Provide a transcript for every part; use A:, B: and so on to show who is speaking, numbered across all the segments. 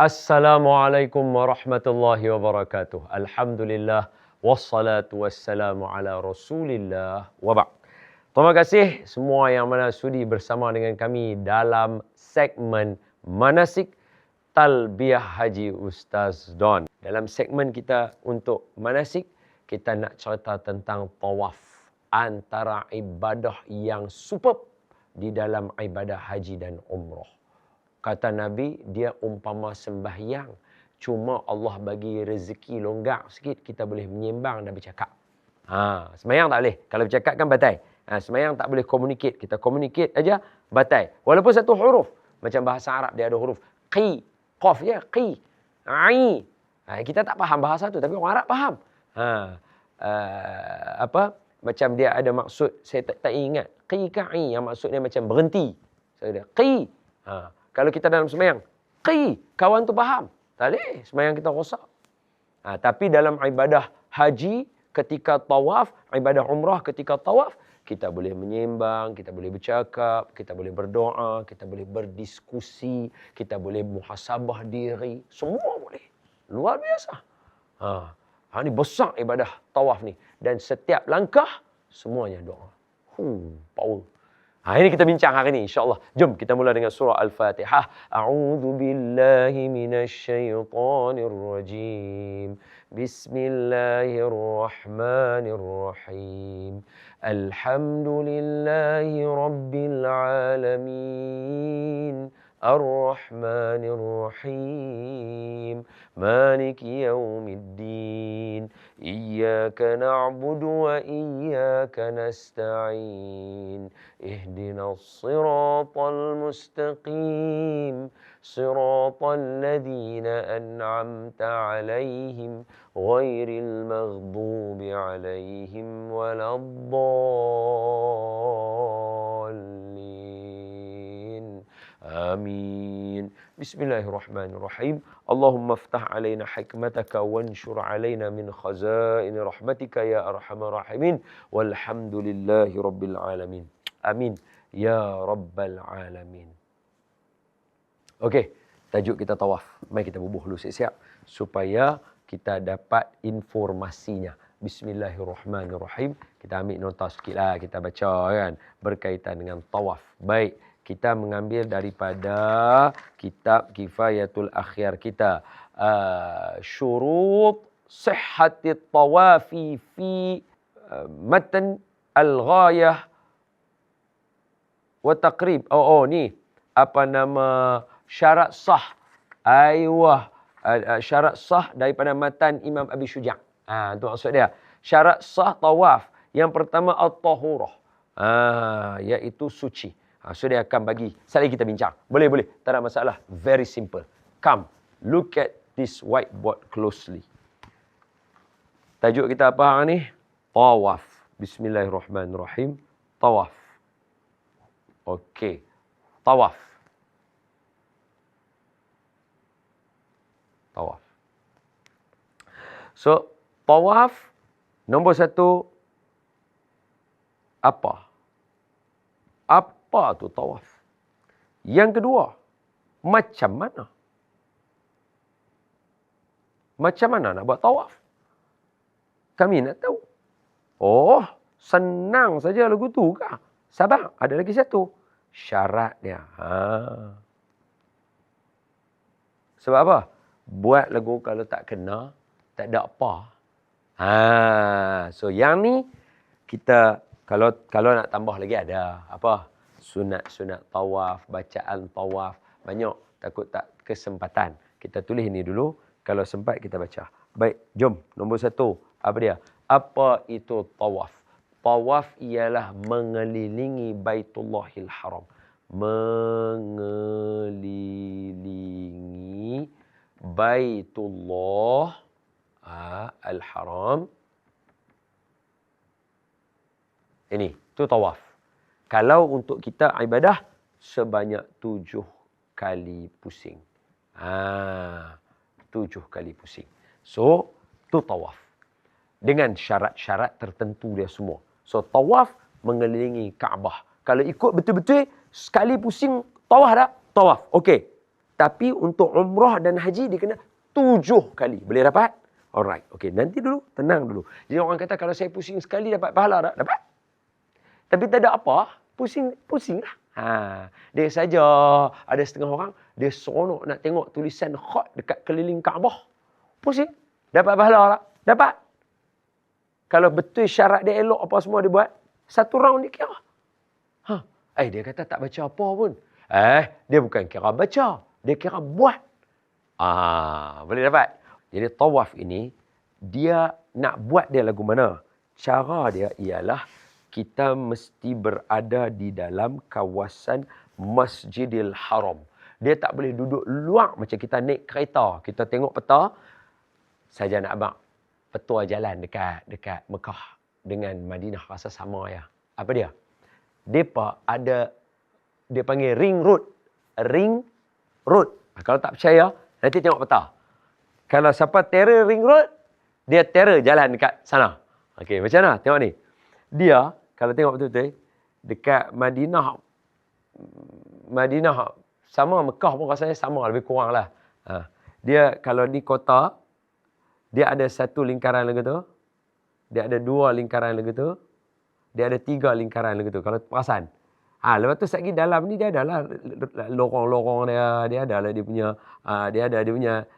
A: Assalamualaikum warahmatullahi wabarakatuh. Alhamdulillah wassalatu wassalamu ala Rasulillah wa ba'd. Terima kasih semua yang mana sudi bersama dengan kami dalam segmen Manasik Talbiyah Haji Ustaz Don. Dalam segmen kita untuk manasik, kita nak cerita tentang tawaf, antara ibadah yang superb di dalam ibadah haji dan umrah. Kata Nabi, dia umpama sembahyang. Cuma Allah bagi rezeki longgar sikit, kita boleh menyembang dan bercakap. Sembahyang tak boleh. Kalau bercakap kan batal. Sembahyang tak boleh communicate. Kita communicate aja, batal. Walaupun satu huruf. Macam bahasa Arab, dia ada huruf. Qi. Qaf ya, qi. Ai. Kita tak faham bahasa tu, tapi orang Arab faham. Macam dia ada maksud, saya tak ingat. Qi ka ai, yang maksudnya macam berhenti. Saya qi. Kalau kita dalam sembahyang, qi, kawan tu faham. Tak boleh, sembahyang kita rosak. Tapi dalam ibadah haji, ketika tawaf, ibadah umrah ketika tawaf, kita boleh menyembang, kita boleh bercakap, kita boleh berdoa, kita boleh berdiskusi, kita boleh muhasabah diri, semua boleh. Luar biasa. Ini besar ibadah tawaf ni. Dan setiap langkah, semuanya doa. Power. Ini kita bincang hari ini, insya-Allah. Jom kita mula dengan surah Al-Fatihah. A'udzu billahi minasyaitonir rajim. Bismillahirrahmanirrahim. Alhamdulillahi rabbil alamin. Ar-Rahmanir Rahim. Maliki yaumiddin. Iyyaka na'budu wa iyyaka nasta'in. Ihdinas siratal mustaqim. Siratal ladzina an'amta 'alaihim ghairil maghdubi 'alaihim waladdallin. Amin. Bismillahirrahmanirrahim. Allahumma aftah alaina hikmataka wanshur alaina min khazaini rahmatika ya arhamar rahimin. Walhamdulillahi rabbil alamin. Amin. Ya rabbal alamin. Okey, tajuk kita tawaf. Mari kita bubuh dulu siap-siap supaya kita dapat informasinya. Bismillahirrahmanirrahim. Kita ambil nota sikitlah, kita baca kan berkaitan dengan tawaf. Baik. Kita mengambil daripada kitab Kifayatul Akhyar kita. Syurut sihhatit tawafi fi matan al-ghayah wa taqrib. Ni. Apa nama syarat sah. Syarat sah daripada matan Imam Abi Syuja'. Itu maksud dia. Syarat sah tawaf. Yang pertama at-tahurah. Iaitu suci. So dia akan bagi. Sekali kita bincang. Boleh. Tak ada masalah. Very simple. Come. Look at this whiteboard closely. Tajuk kita apa hari ni? Tawaf. Bismillahirrahmanirrahim. Tawaf. Okey. Tawaf. So, tawaf. Nombor satu. Apa tu tawaf? Yang kedua, macam mana? Macam mana nak buat tawaf? Kami nak tahu. Senang saja lagu tu kah? Sabar, ada lagi satu. Syarat dia. Sebab apa? Buat lagu kalau tak kena, tak ada apa. So yang ni kita kalau nak tambah lagi ada apa? Sunat tawaf, bacaan tawaf, banyak. Takut tak kesempatan. Kita tulis ini dulu, kalau sempat kita baca. Baik, jom. Nombor satu, apa dia? Apa itu tawaf? Tawaf ialah mengelilingi Baitullahil Haram. Mengelilingi Baitullah Al-Haram. Ini, itu tawaf. Kalau untuk kita ibadah, sebanyak 7 kali pusing. 7 kali pusing. So, itu tawaf. Dengan syarat-syarat tertentu dia semua. So, tawaf mengelilingi Kaabah. Kalau ikut betul-betul, sekali pusing, tawaf tak? Tawaf. Okey. Tapi untuk umrah dan haji dia kena 7 kali. Boleh dapat? Alright. Okey, nanti dulu. Tenang dulu. Jadi orang kata kalau saya pusing sekali dapat pahala tak? Dapat. Tapi tak ada apa. Pusing lah. Dia saja ada setengah orang, dia seronok nak tengok tulisan khat dekat keliling Kaabah. Pusing. Dapat pahala tak? Dapat. Kalau betul syarat dia elok apa semua dia buat, satu round dia kira. Dia kata tak baca apa pun. Dia bukan kira baca. Dia kira buat. Boleh dapat. Jadi tawaf ini, dia nak buat dia lagu mana? Cara dia ialah kita mesti berada di dalam kawasan Masjidil Haram. Dia tak boleh duduk luar macam kita naik kereta. Kita tengok peta, saja nak abang. Petua jalan dekat Mekah dengan Madinah rasa sama ya. Apa dia? Depa ada, dia panggil ring road. Ring road. Kalau tak percaya, nanti tengok peta. Kalau siapa terror ring road, dia terror jalan dekat sana. Okey, macam mana? Tengok ni. Dia, kalau tengok betul-betul, dekat Madinah sama Mekah pun rasanya sama, lebih kurang lah. Dia kalau di kota, dia ada satu lingkaran lagu tu, dia ada 2 lingkaran lagu tu, dia ada 3 lingkaran lagu tu. Kalau perasan. Lepas tu sekali dalam ni dia ada lah lorong-lorong dia ada lah dia punya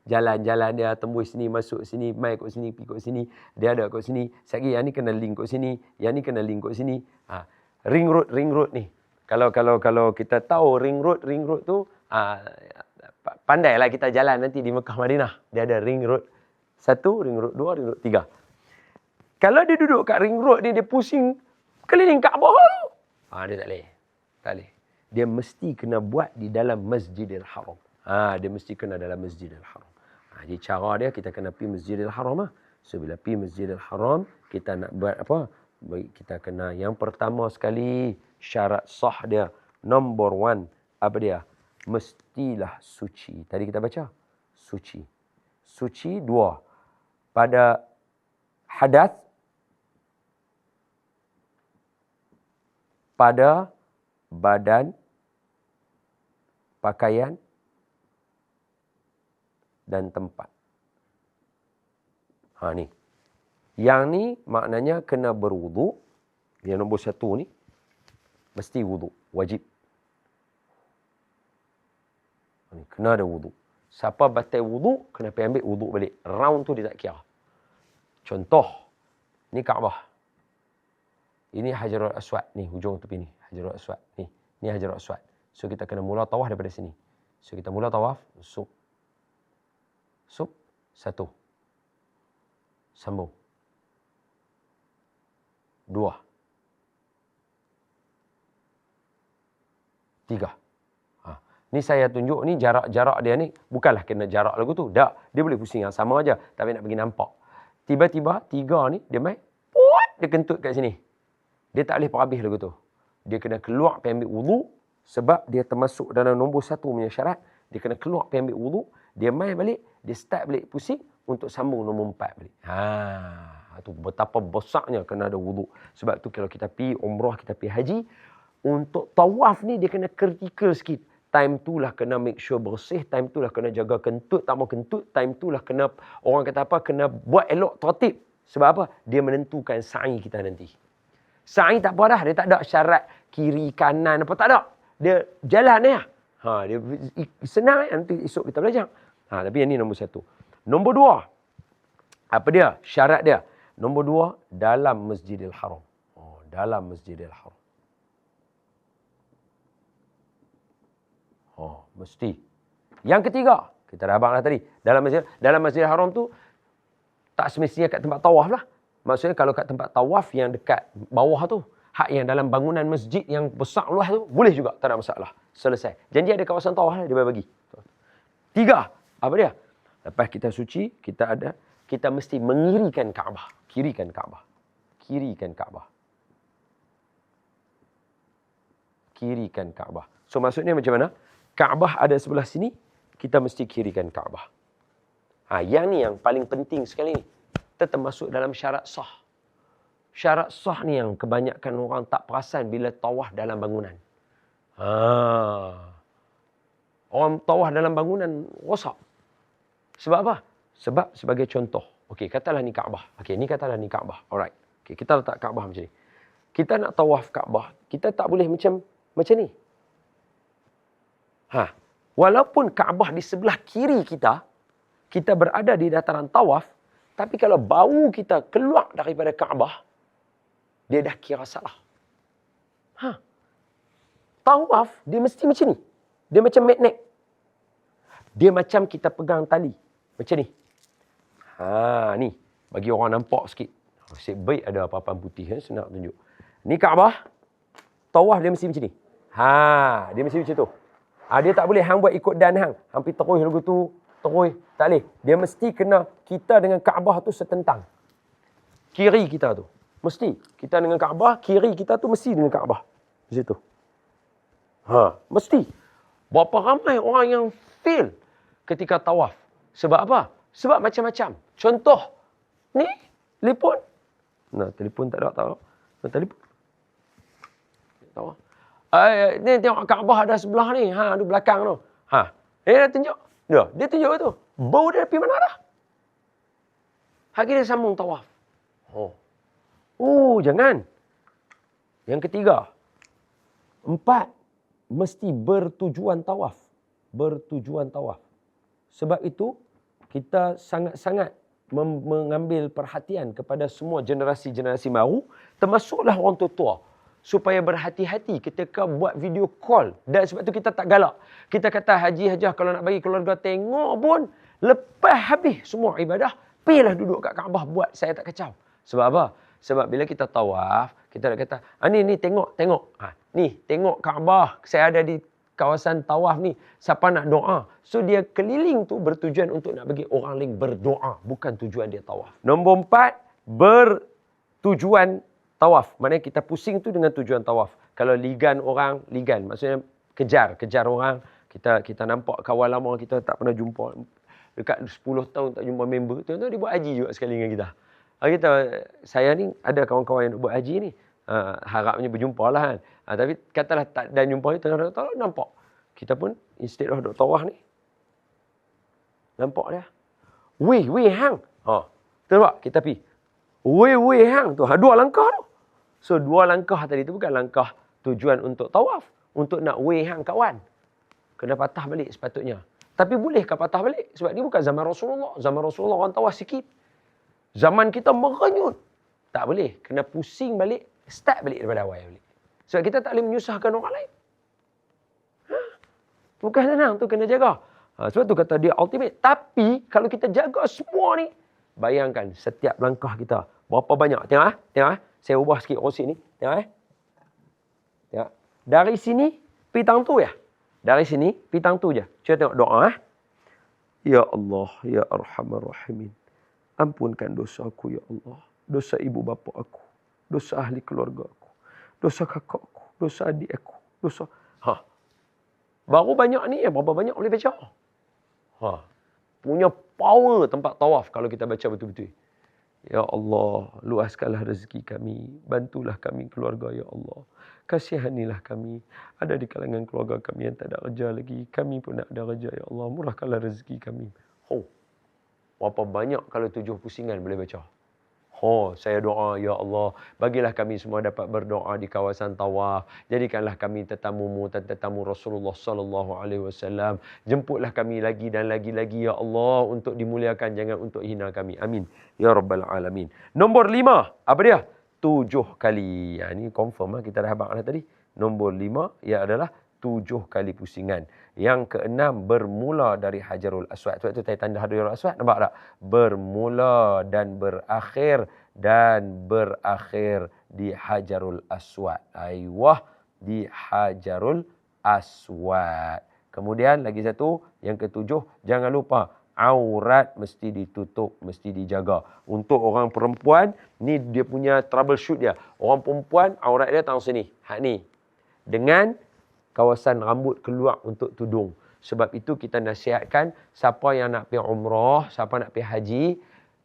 A: jalan-jalan dia, tembus sini, masuk sini, mai kat sini, pergi kat sini, dia ada kat sini. Sekali yang ni kena link kat sini, yang ni kena link kat sini. Ring road ni. Kalau kita tahu ring road tu, pandailah kita jalan nanti di Mekah Madinah. Dia ada ring road 1, ring road 2, ring road 3. Kalau dia duduk kat ring road ni, dia pusing keliling Kaabah tu. Dia tak boleh. Tak boleh. Dia mesti kena buat di dalam Masjidil Haram. Dia mesti kena dalam Masjidil Haram. Jadi cara dia, kita kena pergi Masjidil Haram. So, bila pergi Masjidil Haram, kita nak buat apa? Kita kena, yang pertama sekali, syarat sah dia. Number 1, apa dia? Mestilah suci. Tadi kita baca. Suci. Suci 2. Pada hadas, pada badan, pakaian, dan tempat. Ni. Yang ni maknanya kena berwuduk. Yang nombor 1 ni, mesti wuduk. Wajib. Kena ada wuduk. Siapa batal wuduk, kena pergi ambil wuduk balik. Round tu dia tak kira. Contoh, ni Kaabah. Ini Hajarul Aswad. Ni, hujung tepi ni. Hajarul Aswad. Ni Hajarul Aswad. So, kita kena mula tawaf daripada sini. So, kita mula tawaf. Sup. 1. Sambung. 2. 3. Ni saya tunjuk ni jarak dia ni. Bukanlah kena jarak lagu tu. Tak. Dia boleh pusing yang sama aja. Tapi nak bagi nampak. Tiba-tiba 3 ni dia main. Dia kentut kat sini. Dia tak boleh perhabis lagu tu. Dia kena keluar pergi ambil wuduk. Sebab dia termasuk dalam nombor 1 punya syarat. Dia kena keluar pergi ambil wuduk. Dia main balik. Dia start balik pusing. Untuk sambung nombor 4 balik. Itu betapa besarnya kena ada wuduk. Sebab tu kalau kita pergi umrah, kita pergi haji. Untuk tawaf ni dia kena kritikal sikit. Time tu lah kena make sure bersih. Time tu lah kena jaga kentut. Tak mau kentut. Time tu lah kena, orang kata apa, kena buat elok tertib. Sebab apa? Dia menentukan sa'i kita nanti. Sa'i tak apa dah. Dia tak ada syarat kiri, kanan, apa. Tak ada. Dia jalan dia. Dia senang. Nanti esok kita belajar. Tapi yang ni nombor 1. Nombor 2. Apa dia? Syarat dia. Nombor 2. Dalam Masjidil Haram. Dalam Masjidil Haram. Mesti. Yang ketiga, kita dah abang lah tadi. Dalam Masjidil Haram tu, tak semestinya kat tempat tawaf lah. Maksudnya kalau kat tempat tawaf yang dekat bawah tu, hak yang dalam bangunan masjid yang besar luas tu, boleh juga, tak ada masalah. Selesai. Janji ada kawasan tawaf lah, dia bagi. 3. Apa dia? Lepas kita suci, kita mesti mengirikan Kaabah. Kirikan Kaabah. Kirikan Kaabah. Kirikan Kaabah. So maksudnya macam mana? Kaabah ada sebelah sini, kita mesti kirikan Kaabah. Yang ni yang paling penting sekali ni. Kita termasuk dalam syarat sah. Syarat sah ni yang kebanyakan orang tak perasan bila tawaf dalam bangunan. Orang tawaf dalam bangunan rosak. Sebab apa? Sebab sebagai contoh. Okey, katalah ni Kaabah. Okey, ni katalah ni Kaabah. Alright. Okey, kita letak Kaabah macam ni. Kita nak tawaf Kaabah, kita tak boleh macam ni. Walaupun Kaabah di sebelah kiri kita, kita berada di dataran tawaf, tapi kalau bau kita keluar daripada Kaabah, dia dah kira salah. Tawaf, dia mesti macam ni. Dia macam magnet. Dia macam kita pegang tali. Macam ni. Ni. Bagi orang nampak sikit. Nasib baik ada apa-apa putih. Senang tunjuk. Ni Kaabah. Tawaf dia mesti macam ni. Dia mesti macam tu. Dia tak boleh hang buat ikut dan hang. Hampir terus lagu tu. Terus. Tak boleh. Dia mesti kena kita dengan Kaabah tu setentang. Kiri kita tu. Mesti. Kita dengan Kaabah, kiri kita tu mesti dengan Kaabah. Macam tu. Mesti. Berapa ramai orang yang fail ketika tawaf. Sebab apa? Sebab macam-macam. Contoh. Ni. Telefon. Telefon tak ada. Tak telefon. Tahu. Ni tengok Kaabah ada sebelah ni. Ada belakang tu. Dia tunjuk. Dia tunjuk tu. Bau dia pergi mana dah? Kita sambung tawaf. Jangan. Yang ketiga. 4. Mesti bertujuan tawaf. Bertujuan tawaf. Sebab itu, kita sangat-sangat mengambil perhatian kepada semua generasi-generasi baru, termasuklah orang tua-tua, supaya berhati-hati ketika buat video call. Dan sebab itu kita tak galak. Kita kata haji hajah kalau nak bagi keluarga tengok pun, lepas habis semua ibadah, pergilah duduk kat Kaabah buat saya tak kacau. Sebab apa? Sebab bila kita tawaf, kita nak kata, ni tengok. Ni tengok Kaabah, saya ada di kawasan tawaf ni, siapa nak doa. So dia keliling tu bertujuan untuk nak bagi orang lain berdoa, bukan tujuan dia tawaf. Nombor 4, bertujuan tawaf. Maknanya kita pusing tu dengan tujuan tawaf. Kalau ligan maksudnya kejar orang. Kita nampak kawan lama kita tak pernah jumpa. Dekat 10 tahun tak jumpa member. Tuan-tuan dia buat haji juga sekali dengan kita. Saya ni ada kawan-kawan yang buat haji ni. Harapnya berjumpa lah kan. Tapi katalah tak dan jumpa ni, tengah nampak. Kita pun instead of duk tawaf ni, nampak dia. Weh hang. Tengok kita pergi. Weh hang tu. 2 langkah tu. So 2 langkah tadi tu bukan langkah tujuan untuk tawaf. Untuk nak weh hang kawan. Kena patah balik sepatutnya. Tapi bolehkah patah balik? Sebab ni bukan zaman Rasulullah. Zaman Rasulullah orang tawaf sikit. Zaman kita merenyut. Tak boleh. Kena pusing balik. Start balik daripada awal balik. Sebab kita tak boleh menyusahkan orang lain. Bukan senang tu kena jaga. Sebab tu kata dia ultimate. Tapi kalau kita jaga semua ni, bayangkan setiap langkah kita. Berapa banyak. Tengok. Saya ubah sikit rosik ni. Tengok. Tengok. Dari sini, pitang tu ya. Dari sini, pitang tu je. Cuba tengok doa. Ya Allah, Ya Arhamar Rahimin. Ampunkan dosa aku, Ya Allah. Dosa ibu bapa aku. Dosa ahli keluarga aku. Dosa kakak aku. Dosa adik aku. Dosa... Baru banyak ni, berapa banyak boleh baca? Punya power tempat tawaf kalau kita baca betul-betul. Ya Allah, luaskanlah rezeki kami. Bantulah kami keluarga, Ya Allah. Kasihanilah kami. Ada di kalangan keluarga kami yang tak ada kerja lagi. Kami pun nak ada kerja, Ya Allah. Murahkanlah rezeki kami. Berapa banyak kalau 7 pusingan boleh baca? Saya doa, Ya Allah, bagilah kami semua dapat berdoa di kawasan tawaf. Jadikanlah kami tetamu Rasulullah sallallahu alaihi wasallam. Jemputlah kami lagi dan lagi-lagi, Ya Allah, untuk dimuliakan, jangan untuk hina kami. Amin. Ya Rabbal Alamin. Nombor 5, apa dia? 7 kali. Ini confirm lah, kita dah habaq dah tadi. Nombor 5, ia adalah 7 kali pusingan. Yang keenam, bermula dari Hajarul Aswad. Sebab itu saya tanda Hajarul Aswad, nampak tak? Bermula dan berakhir di Hajarul Aswad. Aywah, di Hajarul Aswad. Kemudian lagi satu, yang ke-7, jangan lupa aurat mesti ditutup, mesti dijaga. Untuk orang perempuan, ni dia punya troubleshoot dia. Orang perempuan, aurat dia tang sini. Ni. Dengan kawasan rambut keluar untuk tudung. Sebab itu kita nasihatkan siapa yang nak pergi umrah, siapa nak pergi haji,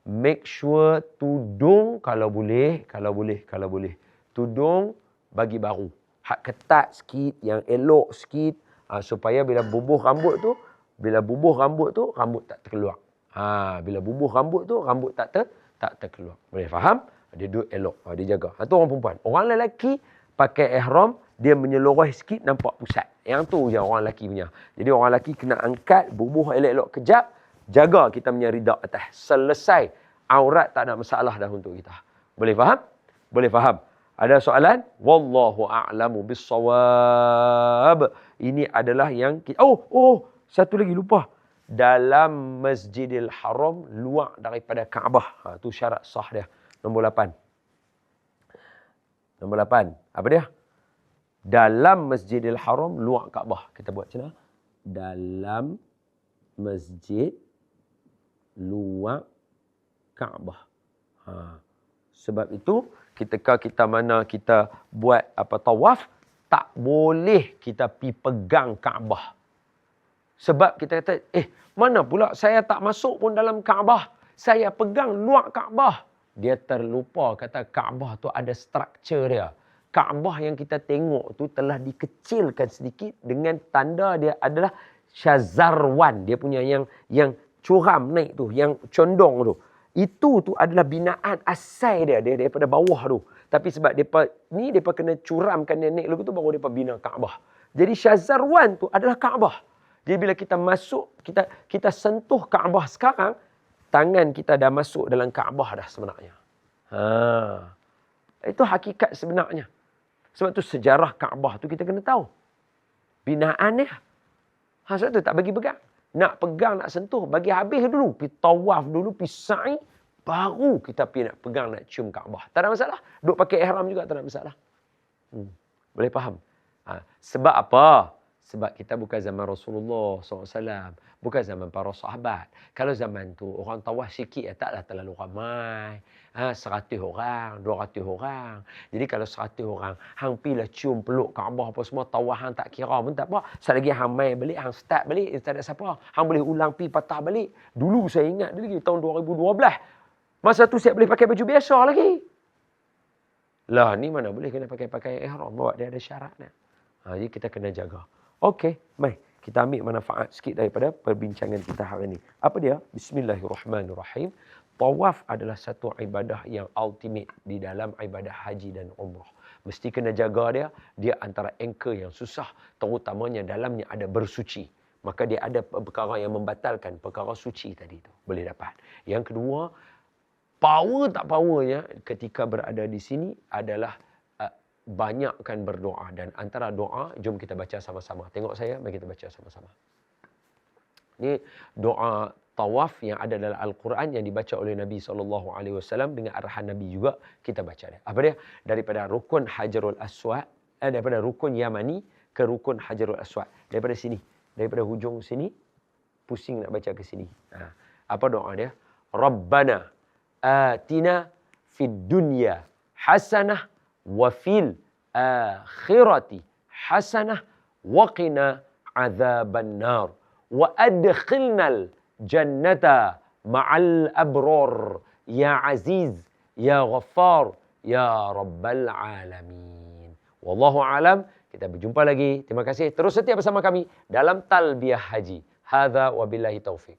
A: make sure tudung kalau boleh. Tudung bagi baru. Hak ketat sikit, yang elok sikit. Supaya bila bubuh rambut tu, rambut tak terkeluar. Bila bubuh rambut tu, rambut tak terkeluar. Boleh faham? Dia duduk elok. Dia jaga. Itu orang perempuan. Orang lelaki pakai ihram, dia menyeluruh sikit nampak pusat. Yang tu je orang lelaki punya. Jadi orang lelaki kena angkat, bubuh elok-elok kejap, jaga kita punya ridak atas. Selesai. Aurat tak ada masalah dah untuk kita. Boleh faham? Boleh faham? Ada soalan? Wallahu a'lamu bissawab. Ini adalah yang kita... satu lagi lupa. Dalam Masjidil Haram, luar daripada Kaabah. Itu syarat sah dia. Nombor 8. Nombor 8. Apa dia? Dalam Masjidil Haram, luar Kaabah. Kita buat macam mana? Dalam masjid, luar Kaabah. Sebab itu, ketika kita buat tawaf, tak boleh kita pi pegang Kaabah. Sebab kita kata, mana pula saya tak masuk pun dalam Kaabah. Saya pegang luar Kaabah. Dia terlupa kata Kaabah tu ada struktur dia. Kaabah yang kita tengok tu telah dikecilkan sedikit dengan tanda dia adalah Syazarwan. Dia punya yang curam naik tu, yang condong tu. Itu tu adalah binaan asal dia daripada bawah tu. Tapi sebab depa kena curamkan dia naik lagu tu baru depa bina Kaabah. Jadi Syazarwan tu adalah Kaabah. Jadi bila kita masuk, kita sentuh Kaabah sekarang, tangan kita dah masuk dalam Kaabah dah sebenarnya. Itu hakikat sebenarnya. Sebab tu sejarah Kaabah tu kita kena tahu. Binaan dia. Sebab tu tak bagi pegang. Nak pegang, nak sentuh, bagi habis dulu. Pergi tawaf dulu, pergi sa'i. Baru kita pergi nak pegang, nak cium Kaabah. Tak ada masalah. Duk pakai ihram juga tak ada masalah. Boleh faham? Sebab apa? Sebab kita bukan zaman Rasulullah SAW. Bukan zaman para sahabat. Kalau zaman tu orang tawaf sikit, taklah terlalu ramai. 100 orang, 200 orang. Jadi kalau 100 orang, hang pilah cium peluk Kaabah apa semua, tawaf hang tak kira pun tak apa. Selagi hang main balik, hang start balik, tak ada siapa. Hang boleh ulang pi patah balik. Dulu saya ingat lagi tahun 2012. Masa tu saya boleh pakai baju biasa lagi. Lah ni mana boleh kena pakai ihram. Bawa dia ada syaratnya. Jadi kita kena jaga. Okey, mari kita ambil manfaat sikit daripada perbincangan kita hari ini. Apa dia? Bismillahirrahmanirrahim. Tawaf adalah satu ibadah yang ultimate di dalam ibadah haji dan umrah. Mesti kena jaga dia. Dia antara anchor yang susah. Terutamanya dalamnya ada bersuci. Maka dia ada perkara yang membatalkan perkara suci tadi tu. Boleh dapat. Yang kedua, power tak powernya ketika berada di sini adalah banyakkan berdoa. Dan antara doa, jom kita baca sama-sama. Tengok saya, mari kita baca sama-sama. Ini doa tawaf yang ada dalam Al-Quran yang dibaca oleh Nabi SAW dengan arahan Nabi juga. Kita baca dia. Apa dia? Daripada rukun Hajarul Aswad, daripada rukun Yamani ke rukun Hajarul Aswad. Daripada sini. Daripada hujung sini, pusing nak baca ke sini. Apa doa dia? Rabbana atina fid dunya hasanah wa fil akhirati hasanah wa qina azaban nar wa adkhilnal jannata ma'al abrar ya aziz ya ghaffar ya rabbal alamin. Wallahu alam. Kita berjumpa lagi. Terima kasih. Terus setia bersama kami dalam talbiyah haji. Hadza wabillahi taufik.